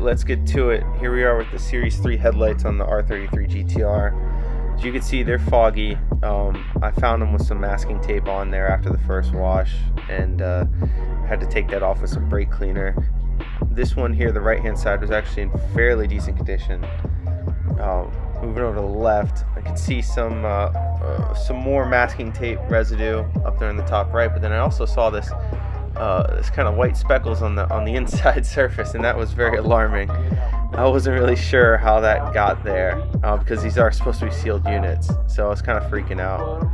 let's get to it. Here we are with the Series 3 headlights on the R33 GTR. As you can see, they're foggy. I found them with some masking tape on there after the first wash, and had to take that off with some brake cleaner. This one here, the right hand side, was actually in fairly decent condition. Moving over to the left, I could see some more masking tape residue up there in the top right, but then I also saw this kind of white speckles on the inside surface, and that was very alarming. I wasn't really sure how that got there, because these are supposed to be sealed units, so I was kind of freaking out.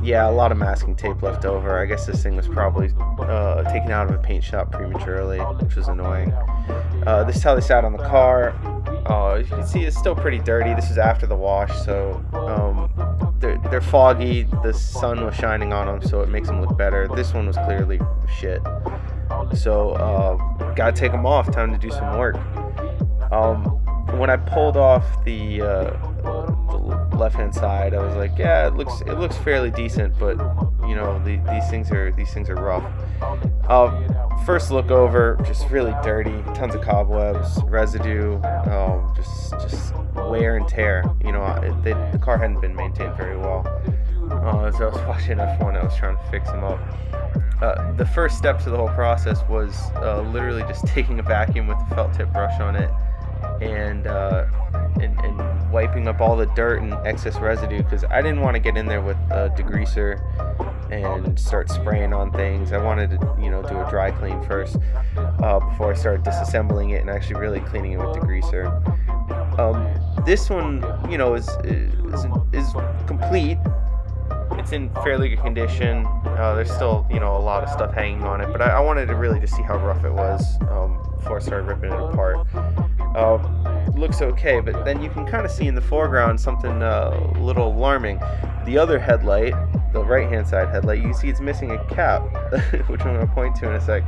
Yeah, a lot of masking tape left over. I guess this thing was probably taken out of a paint shop prematurely, which was annoying. This is how they sat on the car. As you can see, it's still pretty dirty. This is after the wash, so they're foggy. The sun was shining on them, so it makes them look better. This one was clearly shit, so gotta take them off. Time to do some work. When I pulled off the left hand side, I was like, yeah, it looks fairly decent, but you know, these things are rough. First look over, just really dirty, tons of cobwebs, residue, just wear and tear. You know, the car hadn't been maintained very well. As I was watching F1, I was trying to fix them up. The first step to the whole process was literally just taking a vacuum with a felt tip brush on it and wiping up all the dirt and excess residue, because I didn't want to get in there with a degreaser and start spraying on things. I wanted to, you know, do a dry clean first before I started disassembling it and actually really cleaning it with degreaser. This one, you know, is complete. It's in fairly good condition. There's still, you know, a lot of stuff hanging on it, but I wanted to really just see how rough it was before I started ripping it apart. Looks okay, but then you can kind of see in the foreground something a little alarming. The other headlight, the right hand side headlight, you can see it's missing a cap, which I'm going to point to in a sec.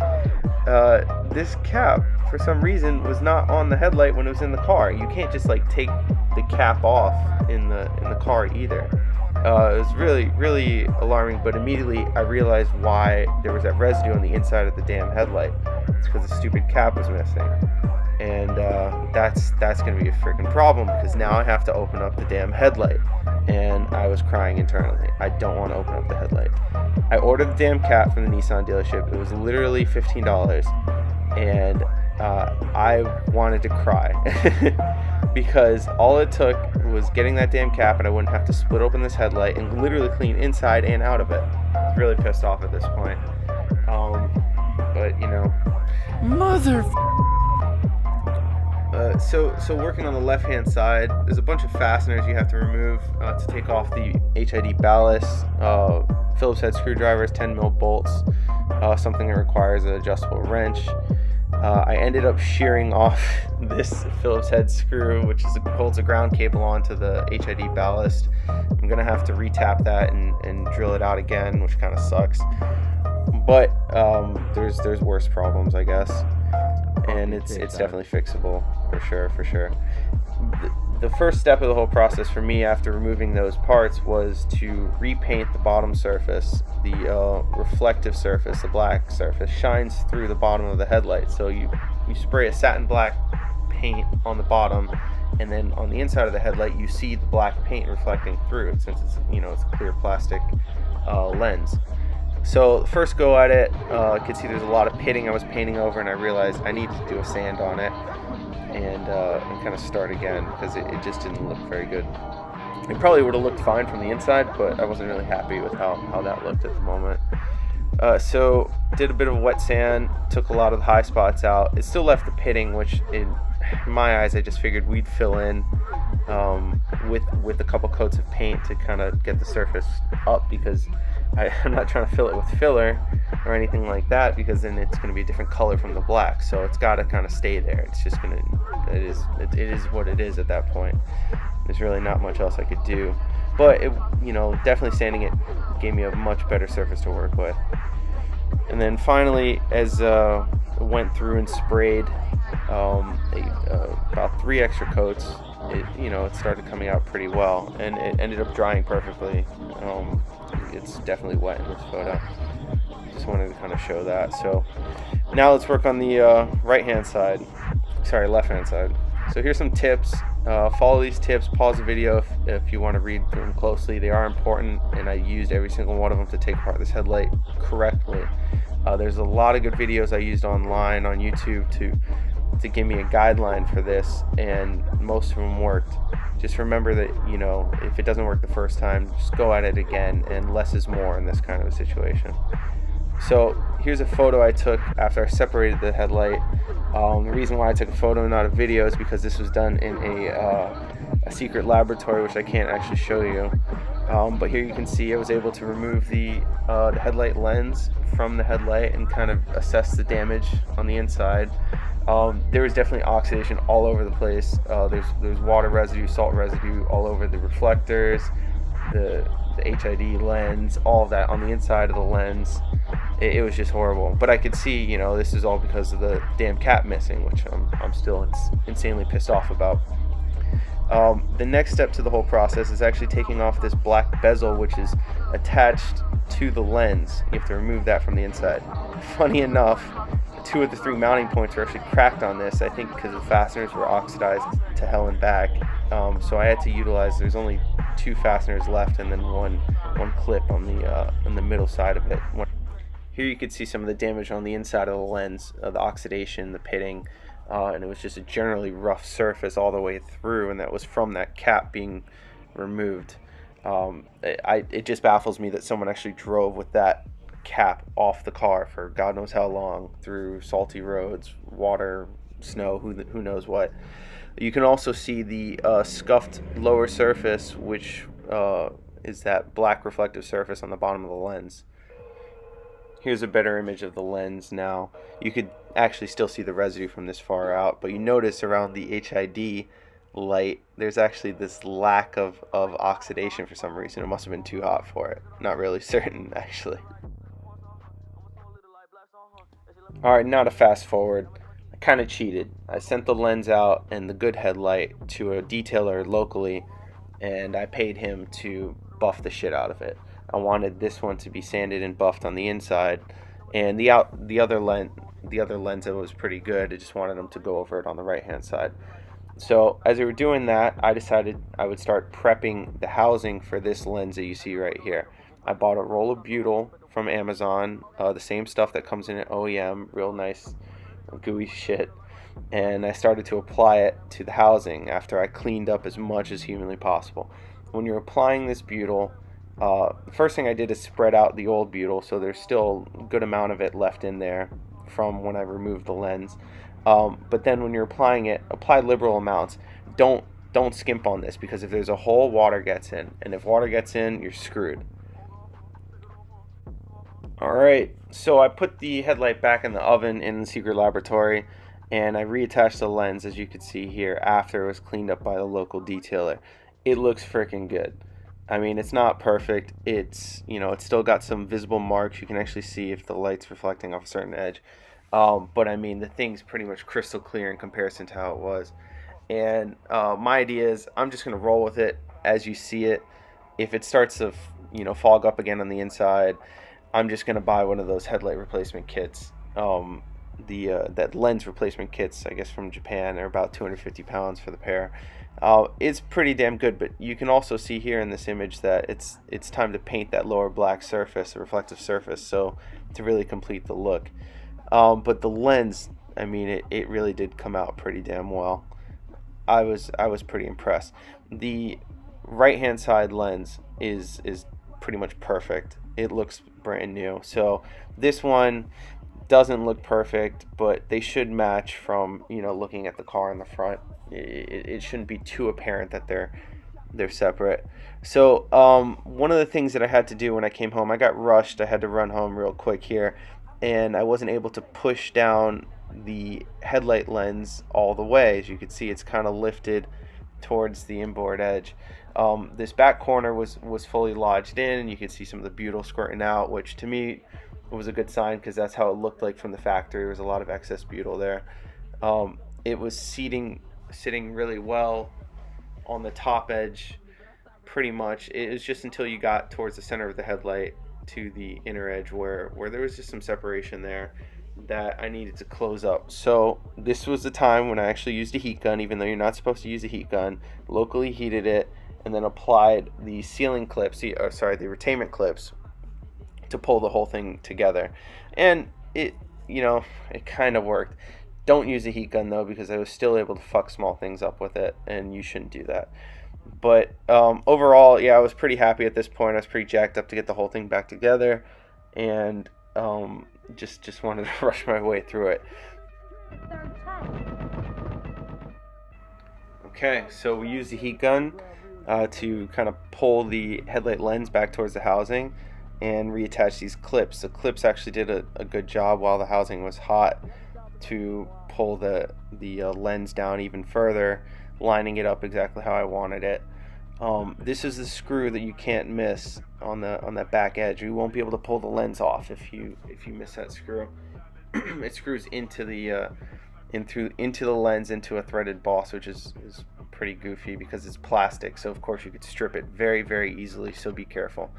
This cap, for some reason, was not on the headlight when it was in the car. You can't just like take the cap off in the car either. It was really alarming, but immediately I realized why there was that residue on the inside of the damn headlight. It's because the stupid cap was missing. And that's going to be a freaking problem, because now I have to open up the damn headlight. And I was crying internally. I don't want to open up the headlight. I ordered the damn cap from the Nissan dealership. It was literally $15, and I wanted to cry because all it took was getting that damn cap, and I wouldn't have to split open this headlight and literally clean inside and out of it. Really pissed off at this point. But you know, so working on the left hand side, there's a bunch of fasteners you have to remove to take off the HID ballast, Phillips head screwdrivers, 10mm bolts, something that requires an adjustable wrench. I ended up shearing off this Phillips head screw, which holds a ground cable onto the HID ballast. I'm gonna have to retap that and drill it out again, which kind of sucks. But there's worse problems, I guess, and it's definitely fixable for sure. The first step of the whole process for me after removing those parts was to repaint the bottom surface. The reflective surface, the black surface, shines through the bottom of the headlight. So you spray a satin black paint on the bottom, and then on the inside of the headlight you see the black paint reflecting through it, since it's, you know, it's a clear plastic lens. So first go at it, I could see there's a lot of pitting I was painting over, and I realized I needed to do a sand on it and kind of start again, because it just didn't look very good. It probably would have looked fine from the inside, but I wasn't really happy with how that looked at the moment. So did a bit of wet sand, took a lot of the high spots out. It still left the pitting, which in my eyes I just figured we'd fill in with a couple coats of paint to kind of get the surface up, because I'm not trying to fill it with filler or anything like that, because then it's going to be a different color from the black. So it's got to kind of stay there. It's just going to, it is what it is at that point. There's really not much else I could do. But it, you know, definitely sanding it gave me a much better surface to work with. And then finally, as I went through and sprayed about 3 extra coats, it started coming out pretty well, and it ended up drying perfectly. It's definitely wet in this photo. Just wanted to kind of show that. So now let's work on the right hand side. sorry, left hand side. So here's some tips. Follow these tips, pause the video if you want to read through them closely. They are important, and I used every single one of them to take apart this headlight correctly. There's a lot of good videos I used online on YouTube to give me a guideline for this, and most of them worked. Just remember that, you know, if it doesn't work the first time, just go at it again, and less is more in this kind of a situation. So here's a photo I took after I separated the headlight. The reason why I took a photo and not a video is because this was done in a secret laboratory, which I can't actually show you. But here you can see I was able to remove the headlight lens from the headlight and kind of assess the damage on the inside. There was definitely oxidation all over the place. There's water residue, salt residue all over the reflectors, the HID lens, all of that on the inside of the lens. It was just horrible. But I could see, you know, this is all because of the damn cap missing, which I'm still insanely pissed off about. The next step to the whole process is actually taking off this black bezel, which is attached to the lens. You have to remove that from the inside. Funny enough, 2 of the 3 mounting points were actually cracked on this, I think because the fasteners were oxidized to hell and back. So I had to utilize, there's only 2 fasteners left and then one clip on the middle side of it. Here you can see some of the damage on the inside of the lens, the oxidation, the pitting, and it was just a generally rough surface all the way through, and that was from that cap being removed. It just baffles me that someone actually drove with that cap off the car for God knows how long through salty roads, water, snow, who knows what. You can also see the scuffed lower surface, which is that black reflective surface on the bottom of the lens. Here's a better image of the lens now. You could actually still see the residue from this far out, but you notice around the HID light, there's actually this lack of oxidation for some reason. It must have been too hot for it. Not really certain, actually. Alright, now to fast forward. I kind of cheated. I sent the lens out and the good headlight to a detailer locally, and I paid him to buff the shit out of it. I wanted this one to be sanded and buffed on the inside, and the other lens it was pretty good. I just wanted them to go over it on the right hand side. So as we were doing that, I decided I would start prepping the housing for this lens that you see right here. I bought a roll of Butyl from Amazon, the same stuff that comes in at OEM, real nice gooey shit, and I started to apply it to the housing after I cleaned up as much as humanly possible. When you're applying this Butyl, the first thing I did is spread out the old Butyl, so there's still a good amount of it left in there from when I removed the lens. But then when you're applying it, apply liberal amounts. Don't skimp on this, because if there's a hole, water gets in, and if water gets in, you're screwed. Alright, so I put the headlight back in the oven in the secret laboratory, and I reattached the lens, as you can see here, after it was cleaned up by the local detailer. It looks freaking good. I mean, it's not perfect. It's, you know, it's still got some visible marks. You can actually see if the light's reflecting off a certain edge. But I mean, the thing's pretty much crystal clear in comparison to how it was. And my idea is I'm just going to roll with it as you see it. If it starts to, you know, fog up again on the inside, I'm just going to buy one of those headlight replacement kits. That lens replacement kits, I guess, from Japan. They're about 250 pounds for the pair. It's pretty damn good, but you can also see here in this image that it's time to paint that lower black surface, the reflective surface, so to really complete the look. But the lens, I mean, it really did come out pretty damn well. I was pretty impressed. The right hand side lens is pretty much perfect. It looks brand new. So this one doesn't look perfect, but they should match from, you know, looking at the car in the front. It shouldn't be too apparent that they're separate. So one of the things that I had to do when I came home, I got rushed. I had to run home real quick here, and I wasn't able to push down the headlight lens all the way. As you can see, it's kind of lifted towards the inboard edge. This back corner was fully lodged in, and you can see some of the Butyl squirting out, which to me was a good sign, because that's how it looked like from the factory. There was a lot of excess Butyl there. It was sitting really well on the top edge, pretty much. It was just until you got towards the center of the headlight to the inner edge where there was just some separation there. that I needed to close up. So this was the time when I actually used a heat gun, even though you're not supposed to use a heat gun. Locally heated it and then applied the sealing clips, the retainment clips, to pull the whole thing together. And it, it kind of worked. Don't use a heat gun though, because I was still able to fuck small things up with it, and you shouldn't do that. But overall, yeah, I was pretty happy at this point. I was pretty jacked up to get the whole thing back together, and just wanted to rush my way through it. Okay, so we used the heat gun to kind of pull the headlight lens back towards the housing and reattach these clips. The clips actually did a good job while the housing was hot to pull the lens down even further, lining it up exactly how I wanted it. This is the screw that you can't miss on that back edge. You won't be able to pull the lens off if you miss that screw. It screws into the into the lens into a threaded boss, which is pretty goofy because it's plastic. So of course you could strip it very, very easily. So be careful.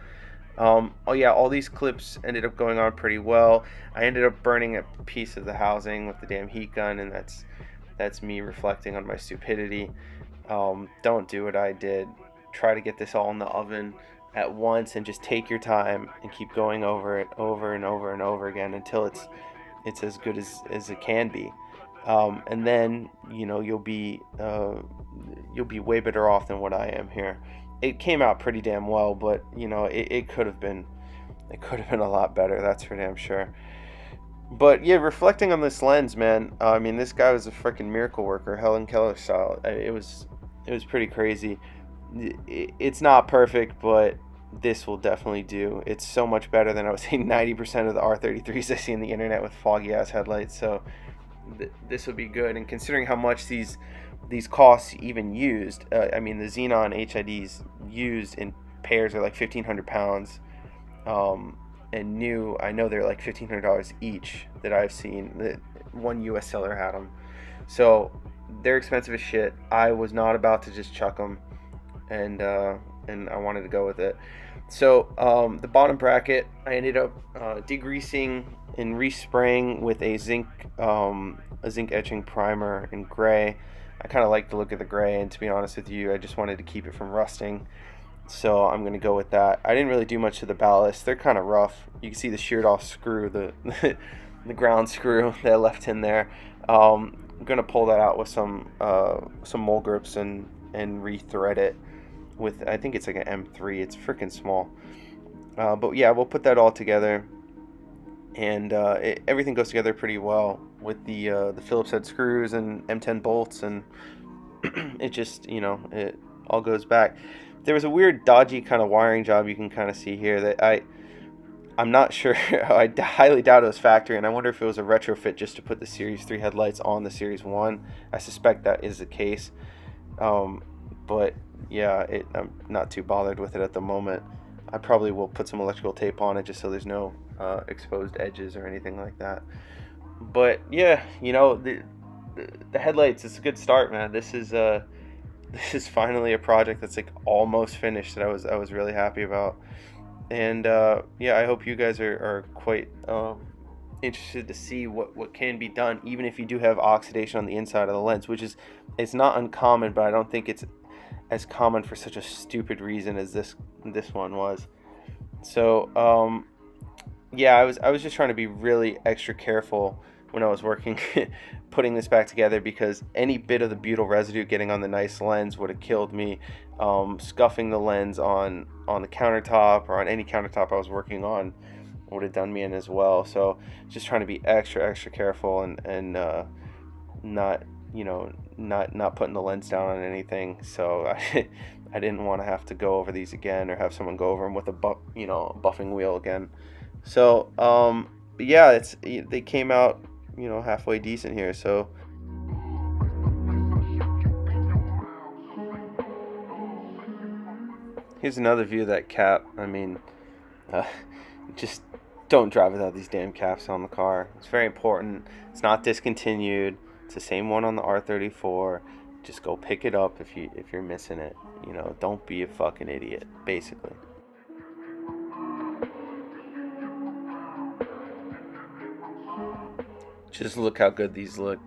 Oh yeah, all these clips ended up going on pretty well. I ended up burning a piece of the housing with the damn heat gun, and that's me reflecting on my stupidity. Don't do what I did. Try to get this all in the oven at once, and just take your time and keep going over it over and over and over again until it's as good as it can be. And then you'll be way better off than what I am here. It came out pretty damn well, but it could have been a lot better. That's for damn sure. But yeah, reflecting on this lens, man. I mean, this guy was a freaking miracle worker, Helen Keller style. It was pretty crazy. It's not perfect, but this will definitely do. It's so much better than I would say 90% of the R33s I see on the internet with foggy ass headlights. So this will be good. And considering how much these costs even used, I mean, the Xenon HIDs used in pairs are like 1,500 pounds, and new, I know they're like $1,500 each that I've seen. That one US seller had them, so they're expensive as shit. I was not about to just chuck them, and I wanted to go with it. So the bottom bracket, I ended up degreasing and respraying with a zinc etching primer in gray. I kind of like the look of the gray, and to be honest with you, I just wanted to keep it from rusting. So I'm going to go with that. I didn't really do much to the ballast. They're kind of rough. You can see the sheared off screw, the ground screw that I left in there. I'm going to pull that out with some mole grips and rethread it with, I think it's like an M3. It's freaking small. But yeah, we'll put that all together, and everything goes together pretty well with the Phillips head screws and M10 bolts, and it just, it all goes back. There was a weird dodgy kind of wiring job you can kind of see here that I'm not sure. I highly doubt it was factory, and I wonder if it was a retrofit just to put the Series 3 headlights on the Series 1. I suspect that is the case. But yeah, I'm not too bothered with it at the moment. I probably will put some electrical tape on it just so there's no exposed edges or anything like that. But yeah, the headlights, it's a good start, man. This is finally a project that's like almost finished that I was really happy about. And yeah, I hope you guys are quite interested to see what can be done, even if you do have oxidation on the inside of the lens, which it's not uncommon, but I don't think it's as common for such a stupid reason as this one was. So yeah, I was just trying to be really extra careful when I was working putting this back together, because any bit of the butyl residue getting on the nice lens would have killed me. Scuffing the lens on the countertop or on any countertop I was working on would have done me in as well. So just trying to be extra careful and not putting the lens down on anything. So I didn't want to have to go over these again or have someone go over them with a buffing wheel again. So but yeah, they came out halfway decent here. So here's another view of that cap. I mean, just don't drive without these damn caps on the car. It's very important. It's not discontinued. It's the same one on the R34. Just go pick it up if you're missing it. Don't be a fucking idiot, basically. Just look how good these look.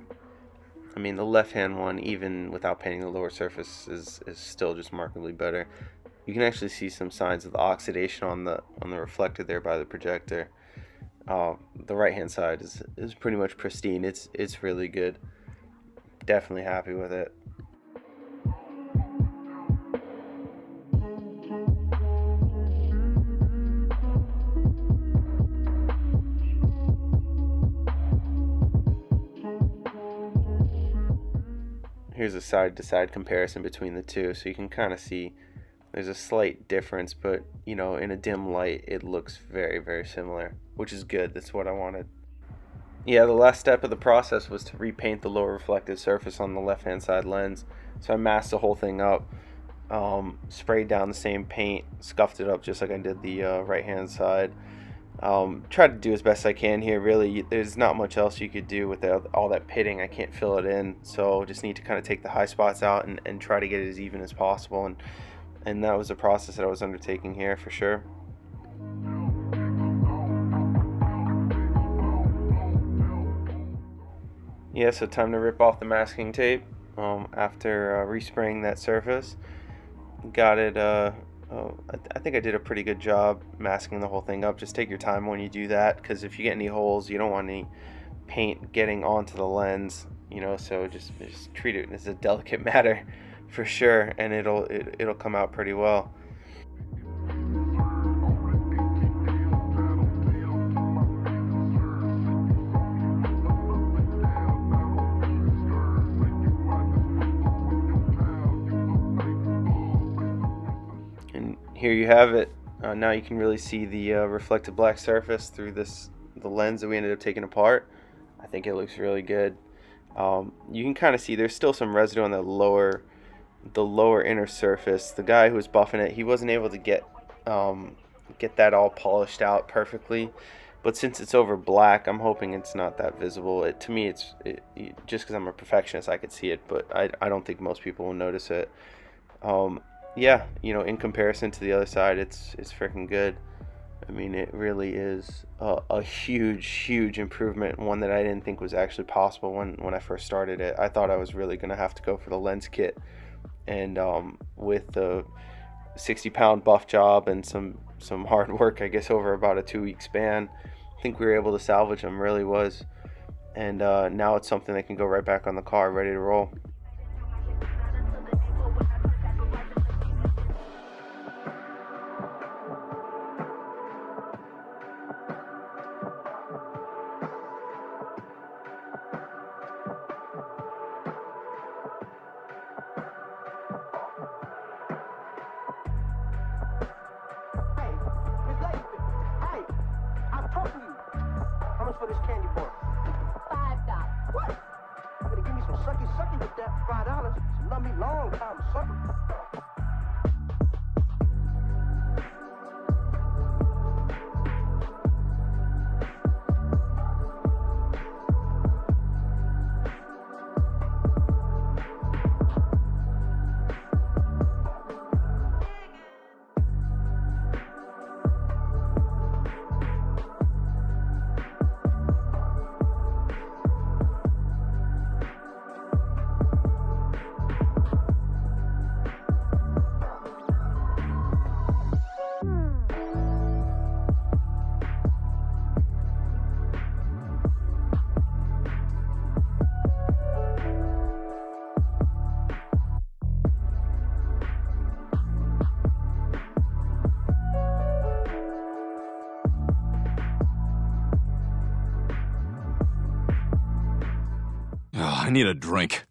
I mean, the left-hand one, even without painting the lower surface, is still just markedly better. You can actually see some signs of the oxidation on the reflector there by the projector. The right-hand side is pretty much pristine. It's really good. Definitely happy with it. Here's a side-to-side comparison between the two, so you can kind of see there's a slight difference, but you know, in a dim light it looks very, very similar, which is good. That's what I wanted. Yeah, the last step of the process was to repaint the lower reflective surface on the left-hand side lens. So I masked the whole thing up, sprayed down the same paint, scuffed it up just like I did the right-hand side. Try to do as best I can here. Really, there's not much else you could do with all that pitting. I can't fill it in, so just need to kind of take the high spots out and try to get it as even as possible, and that was the process that I was undertaking here for sure. Yeah, so time to rip off the masking tape after respraying that surface. Got it. I think I did a pretty good job masking the whole thing up. Just take your time when you do that, because if you get any holes, you don't want any paint getting onto the lens, you know. So just treat it as a delicate matter for sure, and it'll come out pretty well. And here you have it. Now you can really see the reflective black surface through the lens that we ended up taking apart. I think it looks really good. You can kind of see there's still some residue on the lower inner surface. The guy who was buffing it, he wasn't able to get that all polished out perfectly. But since it's over black, I'm hoping it's not that visible. To me, just because I'm a perfectionist, I could see it, but I don't think most people will notice it. Yeah, you know, in comparison to the other side, it's freaking good. I mean, it really is a huge improvement, one that I didn't think was actually possible when I first started it. I thought I was really going to have to go for the lens kit, and with the 60-pound buff job and some hard work, I guess, over about a 2-week span, I think we were able to salvage them. Really was. And now it's something that can go right back on the car, ready to roll. For this candy bar? $5. What? You better give me some sucky with that $5. So love me long time, sucker. I need a drink.